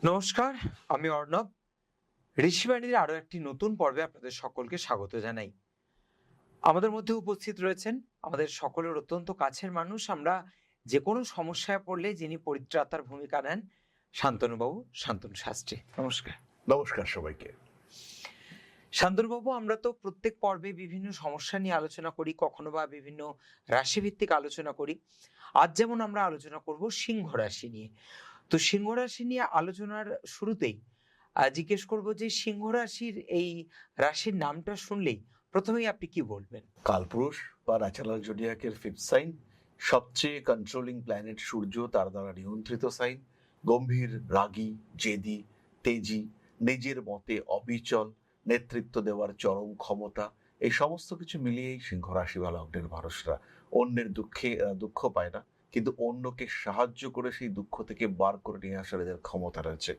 নমস্কার, আমি অর্ণব। ঋষিবাণীর আরো একটি নতুন পর্বে আপনাদের সকলকে স্বাগত জানাই। আমাদের মধ্যে উপস্থিত রয়েছেন আমাদের সকলের অত্যন্ত কাছের মানুষ। আমরা যে কোনো সমস্যায় পড়লে যিনি পরিত্রাতার ভূমিকা নেন, শান্তনুবাবু, শান্তনু শাস্ত্রী। নমস্কার। নমস্কার সবাইকে। শান্তনুবাবু, আমরা তো প্রত্যেক পর্বে বিভিন্ন সমস্যা নিয়ে আলোচনা করি, কখনো বা বিভিন্ন রাশিভিত্তিক আলোচনা করি। আজ যেমন আমরা আলোচনা করব সিংহ রাশি নিয়ে। তো সিংহ রাশি নিয়ে আলোচনার শুরুতেই জিজ্ঞেস করব যে সিংহ রাশির এই রাশির নামটা শুনলেই প্রথমেই আপনি কি বলবেন? কালপুরুষ বা ন্যাচারাল জোডিয়াকের ফিফথ সাইন, সবচেয়ে কন্ট্রোলিং প্ল্যানেট সূর্য, তার দ্বারা নিয়ন্ত্রিত সাইন। গম্ভীর, রাগী, জেদি, তেজি, নিজের মতে অবিচল, নেতৃত্ব দেওয়ার চরম ক্ষমতা, এই সমস্ত কিছু মিলিয়েই সিংহ রাশি বা লগ্নের মানুষরা অন্যের দুঃখে দুঃখ পায় না, কিন্তু অন্যকে সাহায্য করে সেই দুঃখ থেকে বার করে নিয়ে আসার এদের ক্ষমতা রয়েছে।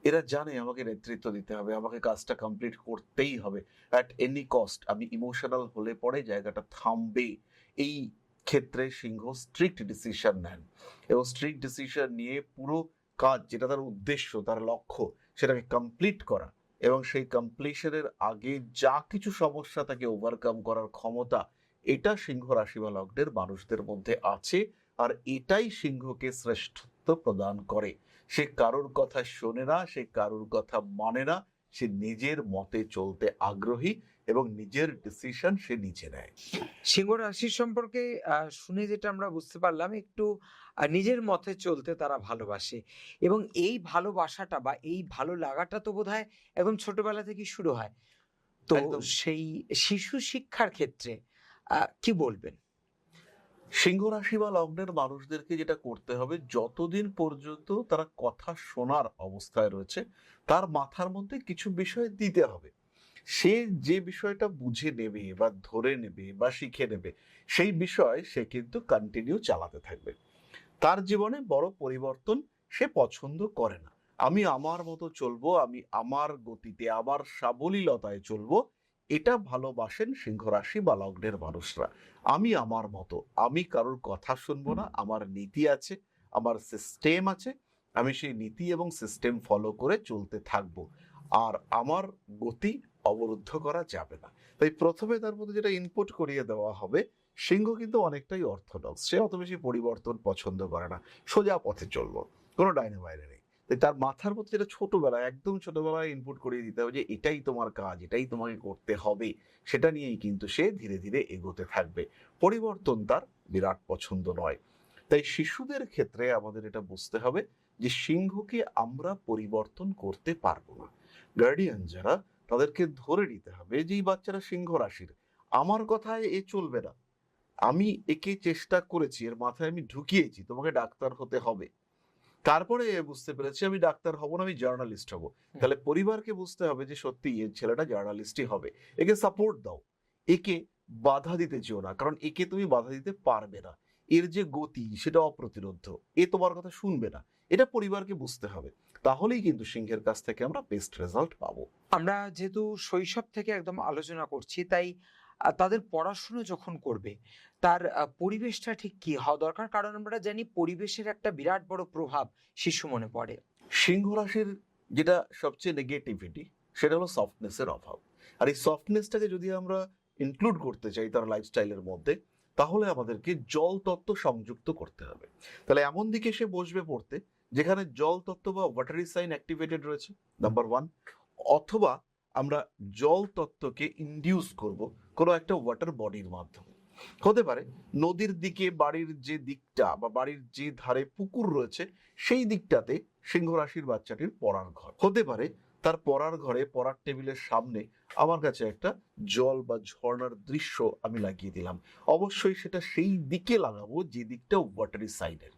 এরা জানে আমাকে নেতৃত্ব দিতে হবে, আমাকে কাজটা কমপ্লিট করতেই হবে অ্যাট এনি কস্ট। আমি ইমোশনাল হলে পরে জায়গাটা থামবে। এই ক্ষেত্রে সিংহ স্ট্রিক্ট ডিসিশন নেন, এবং স্ট্রিক্ট ডিসিশন নিয়ে পুরো কাজ, যেটা তার উদ্দেশ্য, তার লক্ষ্য, সেটাকে কমপ্লিট করা, এবং সেই কমপ্লিশনের আগে যা কিছু সমস্যা তাকে ওভারকাম করার ক্ষমতা, এটা সিংহ রাশি বা লগ্নের মানুষদের মধ্যে আছে। আর এটাই সিংহকে শ্রেষ্ঠত্ব প্রদান করে। সে কারোর কথা শোনে না, সে কারোর কথা মানে না, সে নিজের মতে চলতে আগ্রহী এবং নিজের ডিসিশন সে নিজে নেয়। সিংহ রাশির সম্পর্কে শুনে যেটা আমরা বুঝতে পারলাম, একটু নিজের মতে চলতে তারা ভালোবাসে, এবং এই ভালোবাসাটা বা এই ভালো লাগাটা তো বোধহয় একদম ছোটবেলা থেকেই শুরু হয়। তো একদম। সেই শিশু শিক্ষার ক্ষেত্রে কি বলবেন? সিংহ রাশি বা লগ্নের মানুষদেরকে যেটা করতে হবে, যতদিন পর্যন্ত তারা কথা শোনার অবস্থায় রয়েছে, তার মাথার মধ্যে কিছু বিষয় দিতে হবে। সে যে বিষয়টা বুঝে নেবে বা ধরে নেবে বা শিখে নেবে, সেই বিষয় সে কিন্তু কন্টিনিউ চালাতে থাকবে। তার জীবনে বড় পরিবর্তন সে পছন্দ করে না। আমি আমার মতো চলবো, আমি আমার গতিতে, আমার সাবলীলতায় চলবো, এটা ভালোবাসেন সিংহ রাশি বা লগ্নের মানুষরা। আমি আমার মতো, আমি কারোর কথা শুনবো না, আমার নীতি আছে, আমার সিস্টেম আছে, আমি সেই নীতি এবং সিস্টেম ফলো করে চলতে থাকবো, আর আমার গতি অবরুদ্ধ করা যাবে না। তাই প্রথমে তার মধ্যে যেটা ইনপুট করিয়ে দেওয়া হবে, সিংহ কিন্তু অনেকটাই অর্থোডক্স, সে অত বেশি পরিবর্তন পছন্দ করে না, সোজা পথে চলবো, কোনো ডাইনে বাইরে নেই। তাই তার মাথার মধ্যে যেটা ছোটবেলায়, একদম ছোটবেলায় ইনপুট করিয়ে দিতে হবে যে এটাই তোমার কাজ, এটাই তোমাকে করতে হবে, সেটা নিয়েই কিন্তু সে ধীরে ধীরে এগোতে থাকবে। পরিবর্তন তার বিরাট পছন্দ নয়। তাই শিশুদের ক্ষেত্রে আমাদের এটা বুঝতে হবে যে সিংহকে আমরা পরিবর্তন করতে পারবো না। গার্ডিয়ান যারা, তাদেরকে ধরে নিতে হবে যে এই বাচ্চারা সিংহ রাশির, আমার কথায় এ চলবে না। আমি একে চেষ্টা করেছি, এর মাথায় আমি ঢুকিয়েছি তোমাকে ডাক্তার হতে হবে, তারপরে এ বুঝতে পেরেছি আমি ডাক্তার হব না, আমি জার্নালিস্ট হব। তাহলে পরিবারকে বুঝতে হবে যে সত্যি এই ছেলেটা জার্নালিস্টই হবে। একে সাপোর্ট দাও, একে বাধা দিতে চেও না, কারণ একে তুমি বাধা দিতে পারবে না। এর যে গতি সেটা অপ্রতিরোধ্য, এ তোমার কথা শুনবে না। এটা পরিবারকে বুঝতে হবে, তাহলেই কিন্তু সিংহের কাছ থেকে আমরা বেস্ট রেজাল্ট পাবো। আমরা যেহেতু শৈশব থেকে একদম আলোচনা করছি, তাই তাদের পড়াশুনো যখন করবে, তার পরিবেশটা ঠিক কি হওয়া দরকার? কারণ আমরা জানি পরিবেশের একটা বিরাট বড় প্রভাব শিশু মনে পড়ে। সিংহ রাশির যেটা সবচেয়ে নেগেটিভিটি, সেটা হলো সফটনেসের অভাব। আর এই সফটনেসটাকে যদি আমরা ইনক্লুড করতে চাই তার লাইফস্টাইলের মধ্যে, তাহলে আমাদেরকে জল তত্ত্ব সংযুক্ত করতে হবে। তাহলে এমন দিকে সে বসবে পড়তে যেখানে জল তত্ত্ব বা ওয়াটারি সাইন অ্যাক্টিভেটেড রয়েছে, নাম্বার ওয়ান। অথবা আমরা জল তত্ত্বকে ইনডিউস করব কোনো একটা ওয়াটার বডির মাধ্যমে। হতে পারে নদীর দিকে বাড়ির যে দিকটা বা বাড়ির যে ধারে পুকুর রয়েছে, সেই দিকটাতে সিংহ রাশির বাচ্চাটির পড়ার ঘর হতে পারে। তার পড়ার ঘরে পড়ার টেবিলের সামনে আমার কাছে একটা জল বা ঝর্ণার দৃশ্য আমি লাগিয়ে দিলাম। অবশ্যই সেটা সেই দিকে লাগাবো যে দিকটা ওয়াটারি সাইডের।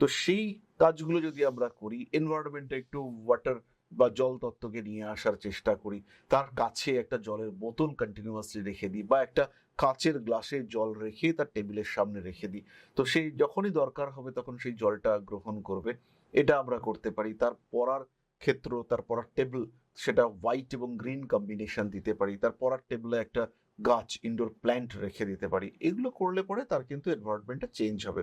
তো সেই কাজগুলো যদি আমরা করি, এনভায়রনমেন্টে একটু ওয়াটার বা জল তত্ত্বকে নিয়ে আসার চেষ্টা করি, তার কাছে একটা জলের বোতল কন্টিনিউয়াসলি রেখে দিই, বা একটা কাচের গ্লাসে জল রেখে তার টেবিলের সামনে রেখে দিই, তো সেই যখনই দরকার হবে তখন সেই জলটা গ্রহণ করবে। এটা আমরা করতে পারি। তার পড়ার ক্ষেত্র, তার পড়ার টেবিল, সেটা হোয়াইট এবং গ্রিন কম্বিনেশন দিতে পারি। তার পড়ার টেবিলে একটা গাছ, ইনডোর প্ল্যান্ট রেখে দিতে পারি। এগুলো করলে পরে তার কিন্তু এনভায়রনমেন্টটা চেঞ্জ হবে।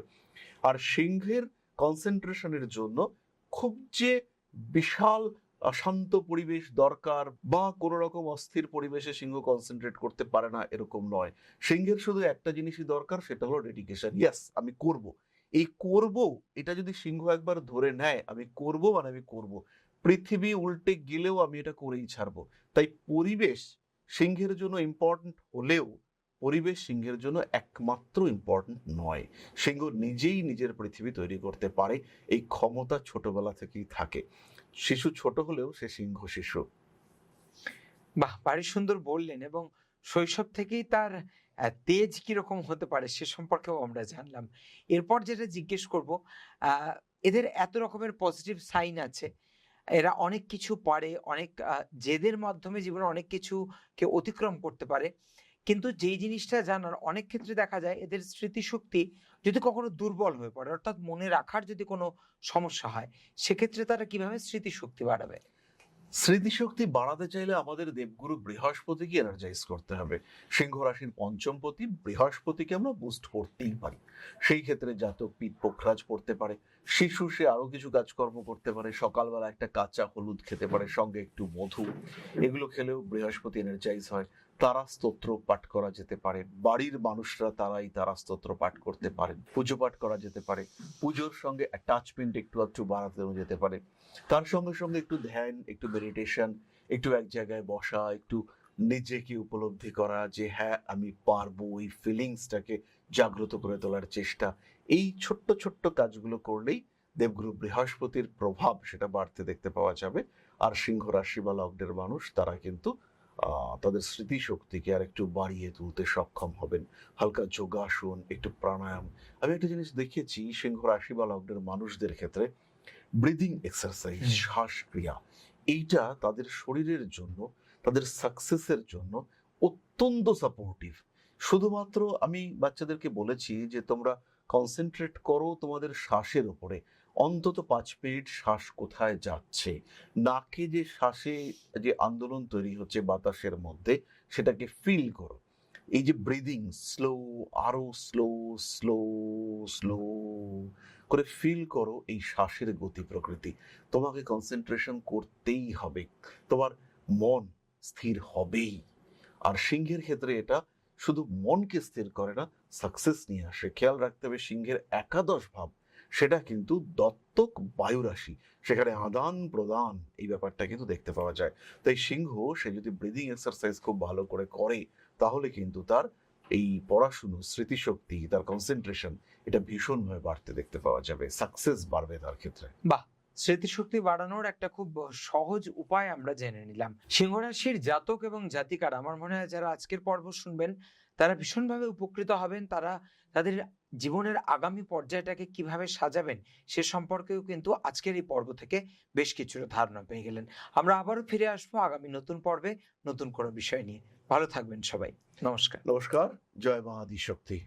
আর সিংহের কনসেন্ট্রেশনের জন্য খুব যে বিশাল শান্ত পরিবেশ দরকার বা কোনো রকম অস্থির পরিবেশে সিংহ কনসেন্ট্রেট করতে পারে না এরকম নয়। সিংহের শুধু একটা জিনিসই দরকার, সেটা হলো ডেডিকেশন। ইয়েস, আমি করব। এই করব, এটা যদি সিংহ একবার ধরে নেয় আমি করব মানে আমি করব, পৃথিবী উল্টে গেলেও আমি এটা করেই ছাড়বো। তাই পরিবেশ সিংহের জন্য ইম্পর্টেন্ট হলেও পরিবেশ সিংহের জন্য একমাত্র ইম্পর্টেন্ট নয়। সিংহ নিজেই নিজের পৃথিবী তৈরি করতে পারে, এই ক্ষমতা ছোটবেলা থেকেই থাকে। শিশু ছোট হলেও সে সিংহ শিশু। বাহ, ভারী সুন্দর বললেন। এবং শৈশব থেকেই তার তেজ কিরকম হতে পারে সে সম্পর্কেও আমরা জানলাম। এরপর যেটা জিজ্ঞেস করব, আহ, এদের এত রকমের পজিটিভ সাইন আছে, এরা অনেক কিছু পারে, অনেক জেদের মাধ্যমে জীবনে অনেক কিছুকে অতিক্রম করতে পারে। কিন্তু যেই জিনিসটা জানার, অনেক ক্ষেত্রে দেখা যায় এদের স্মৃতিশক্তি যদি কখনো দুর্বল হয়ে পড়ে, অর্থাৎ মনে রাখার যদি কোনো সমস্যা হয়, সেক্ষেত্রে তারা কিভাবে স্মৃতিশক্তি বাড়াবে? স্মৃতিশক্তি বাড়াতে চাইলে আমাদের দেবগুরু বৃহস্পতিকে এনার্জাইজ করতে হবে। সিংহ রাশির পঞ্চমপতি বৃহস্পতিকে আমরা বুস্ট করতেই পারি। সেই ক্ষেত্রে জাতক পিঠ পোখরাজ পড়তে পারে, শিশু সে আরো কিছু কাজকর্ম করতে পারে, সকালবেলা একটা কাঁচা হলুদ খেতে পারে, সঙ্গে একটু মধু, এগুলো খেলেও বৃহস্পতি এনার্জাইজ হয়। তারা স্তোত্র পাঠ করা যেতে পারে, বাড়ির মানুষরা তারাই তারা স্তোত্র পাঠ করতে পারেন, পুজো পাঠ করা যেতে পারে, পুজোর সঙ্গে অ্যাটাচমেন্ট একটু একটু বাড়াতে যেতে পারে। তার সঙ্গে সঙ্গে একটু ধ্যান, একটু মেডিটেশন, একটু এক জায়গায় বসা, একটু নিজেকে উপলব্ধি করা যে হ্যাঁ আমি পারবো, এই ফিলিংসটাকে জাগ্রত করে তোলার চেষ্টা, এই ছোট্ট ছোট্ট কাজগুলো করলেই দেবগুরু বৃহস্পতির প্রভাব সেটা বাড়তে দেখতে পাওয়া যাবে। আর সিংহ রাশি বা লগ্নের মানুষ তারা কিন্তু তাদের স্মৃতিশক্তিকে আর একটু বাড়িয়ে তুলতে সক্ষম হবেন। হালকা যোগাসন, একটু প্রাণায়াম। আমি একটা জিনিস দেখেছি সিংহ রাশি বা লগ্নের মানুষদের ক্ষেত্রে, ব্রিদিং এক্সারসাইজ, হুম। শ্বাস ক্রিয়া, এইটা তাদের শরীরের জন্য, তাদের সাকসেসের জন্য অত্যন্ত সাপোর্টিভ। শুধুমাত্র আমি বাচ্চাদেরকে বলেছি যে তোমরা কনসেন্ট্রেট করো তোমাদের শ্বাসের উপরে, অন্তত 5 মিনিট শ্বাস কোথায় যাচ্ছে, নাকে যে শ্বাসে যে আন্দোলন তৈরি হচ্ছে বাতাসের মধ্যে, সেটাকে ফিল করো। এই যে ব্রিদিং, স্লো, আরো স্লো, স্লো, স্লো করে ফিল করো এই শ্বাসের গতি প্রকৃতি। তোমাকে কনসেন্ট্রেশন করতেই হবে, তোমার মন স্থির হবেই। আর সিংহের ক্ষেত্রে এটা শুধু মনকে স্থির করে না, সাকসেস নিয়ে আসে। খেয়াল রাখতে হবে সিংহের একাদশ ভাব সেটা কিন্তু দত্তক বায়ু রাশি, সেখানে আদান প্রদান এই ব্যাপারটা কিন্তু দেখতে পাওয়া যায়। তাই সিংহ সে যদি ব্রিদিং এক্সারসাইজ খুব ভালো করে করে, তাহলে কিন্তু তার এই পড়াশুনো, স্মৃতিশক্তি, তার কনসেন্ট্রেশন এটা ভীষণভাবে বাড়তে দেখতে পাওয়া যাবে, সাকসেস বাড়বে তার ক্ষেত্রে। বাহ, স্মৃতিশক্তি বাড়ানোর একটা খুব সহজ উপায় আমরা জেনে নিলাম। সিংহ রাশির জাতক এবং জাতিকারা, আমার মনে হয় যারা আজকের পর্ব শুনবেন তারা ভীষণভাবে উপকৃত হবেন। তারা তাদের জীবনের আগামী পর্যায়টাকে কিভাবে সাজাবেন সে সম্পর্কেও কিন্তু আজকের এই পর্ব থেকে বেশ কিছুটা ধারণা পেয়ে গেলেন। আমরা আবারও ফিরে আসবো আগামী নতুন পর্বে নতুন কোনো বিষয় নিয়ে। ভালো থাকবেন সবাই। নমস্কার। নমস্কার। জয় মা আদি শক্তি।